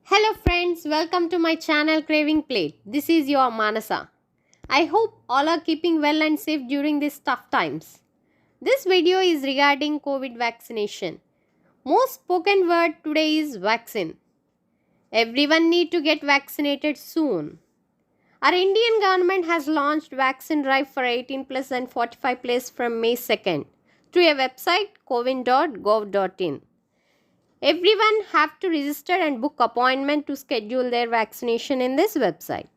Hello friends, welcome to my channel Craving Plate. This is your Manasa. I hope all are keeping well and safe during these tough times. This video is regarding COVID vaccination. Most spoken word today is vaccine. Everyone need to get vaccinated soon. Our Indian government has launched vaccine drive for 18 plus and 45 plus from May 2nd through a website cowin.gov.in. Everyone have to register and book appointment to schedule their vaccination in this website.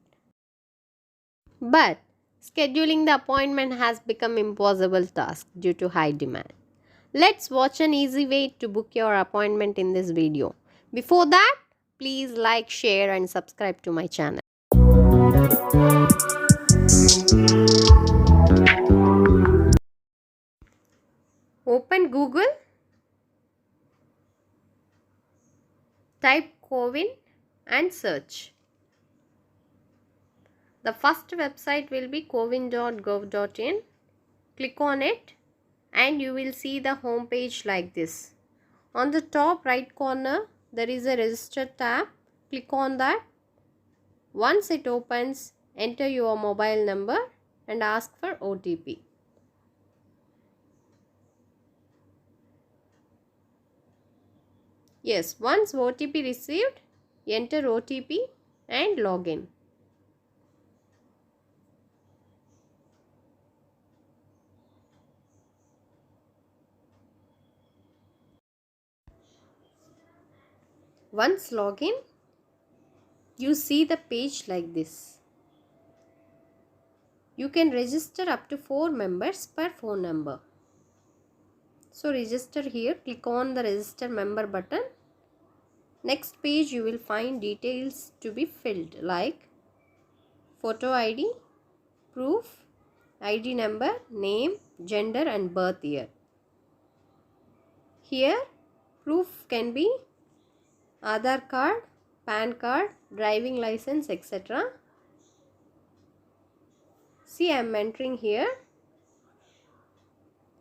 But scheduling the appointment has become impossible task due to high demand. Let's watch an easy way to book your appointment in this video. Before that, please like, share and subscribe to my channel. Open Google, type COVID and search. The first website will be cowin.gov.in. Click on it and you will see the home page like this. On the top right corner, there is a register tab. Click on that. Once it opens, enter your mobile number and ask for OTP. Yes, once OTP received, enter OTP and log in. Once log in, you see the page like this. You can register up to 4 members per phone number. So register here, click on the register member button. Next page you will find details to be filled like photo ID, proof, ID number, name, gender and birth year. Here proof can be Aadhaar card, PAN card, driving license, etc. See, I am entering here.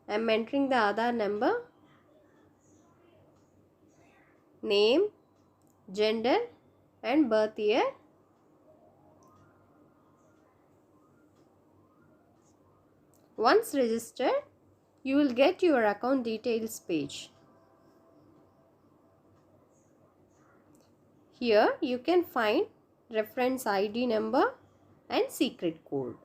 I am entering the Aadhaar number, name, gender and birth year. Once registered, you will get your account details page. Here you can find reference ID number and secret code.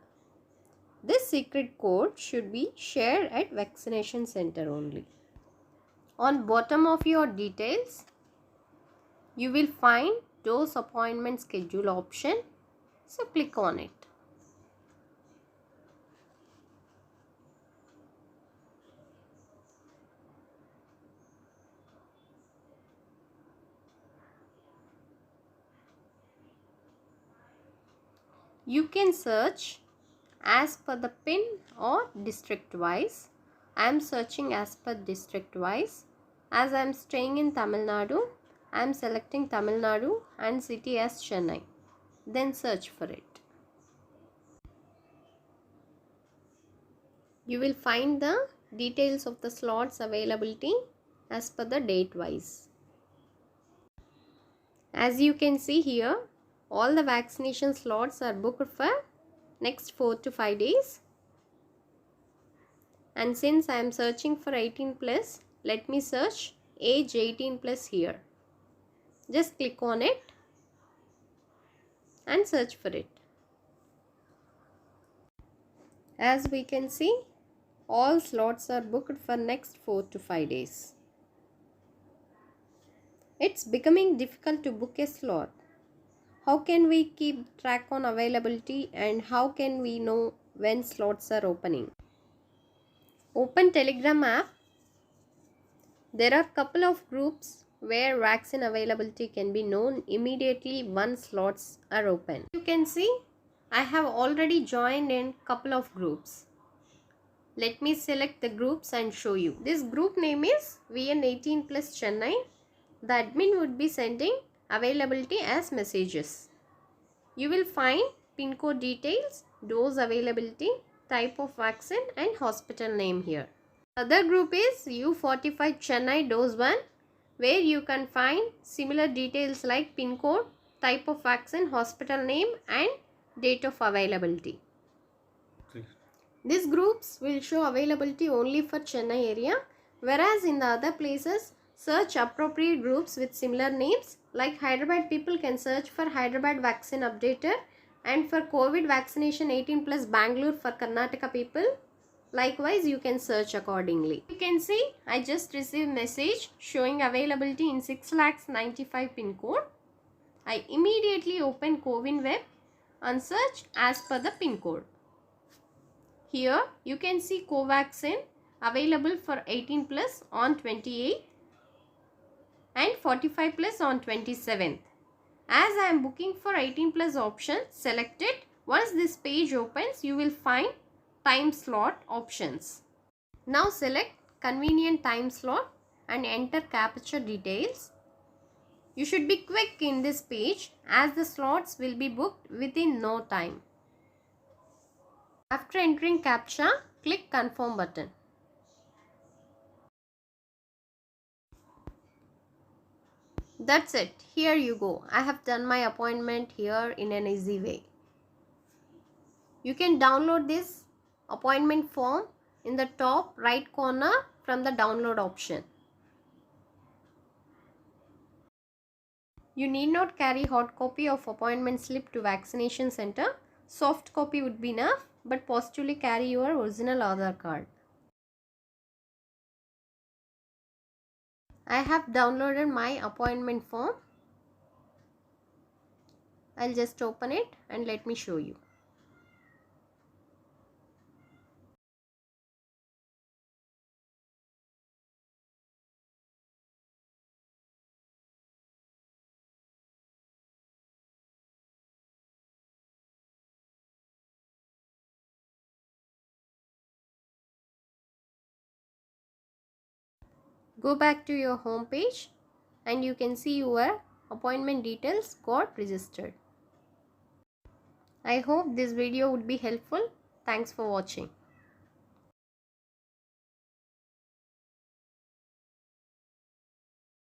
This secret code should be shared at vaccination center only. On bottom of your details, you will find dose appointment schedule option. So click on it. You can search as per the pin or district wise. I am searching as per district wise. As I am staying in Tamil Nadu, I am selecting Tamil Nadu and city as Chennai. Then search for it. You will find the details of the slots availability as per the date wise. As you can see here, all the vaccination slots are booked for next 4 to 5 days. And since I am searching for 18 plus, let me search age 18 plus here. Just click on it and search for it. As we can see, all slots are booked for next 4 to 5 days. It's becoming difficult to book a slot. How can we keep track on availability and how can we know when slots are opening? Open Telegram app. There are couple of groups where vaccine availability can be known immediately once slots are open. You can see I have already joined in couple of groups. Let me select the groups and show you. This group name is VN18 plus Chennai. The admin would be sending availability as messages. You will find pin code details, dose availability, type of vaccine and hospital name here. Other group is U45 Chennai dose 1. where you can find similar details like PIN code, type of vaccine, hospital name and date of availability. These groups will show availability only for Chennai area, whereas in the other places, search appropriate groups with similar names. Like Hyderabad people can search for Hyderabad vaccine updater, and for COVID vaccination 18 plus Bangalore for Karnataka people. Likewise, you can search accordingly. You can see I just received message showing availability in 6,95,000 pin code. I immediately open CoWIN web and search as per the pin code. Here you can see Covaxin available for 18 plus on 28th and 45 plus on 27th. As I am booking for 18 plus option, select it. Once this page opens, you will find time slot options. Now select convenient time slot and enter capture details. You should be quick in this page as the slots will be booked within no time. After entering CAPTCHA, click confirm button. That's it. Here you go. I have done my appointment here in an easy way. You can download this appointment form in the top right corner from the download option. You need not carry hard copy of appointment slip to vaccination center. Soft copy would be enough, but positively carry your original Aadhaar card. I have downloaded my appointment form. I'll just open it and let me show you. Go back to your home page and you can see your appointment details got registered. I hope this video would be helpful. Thanks for watching.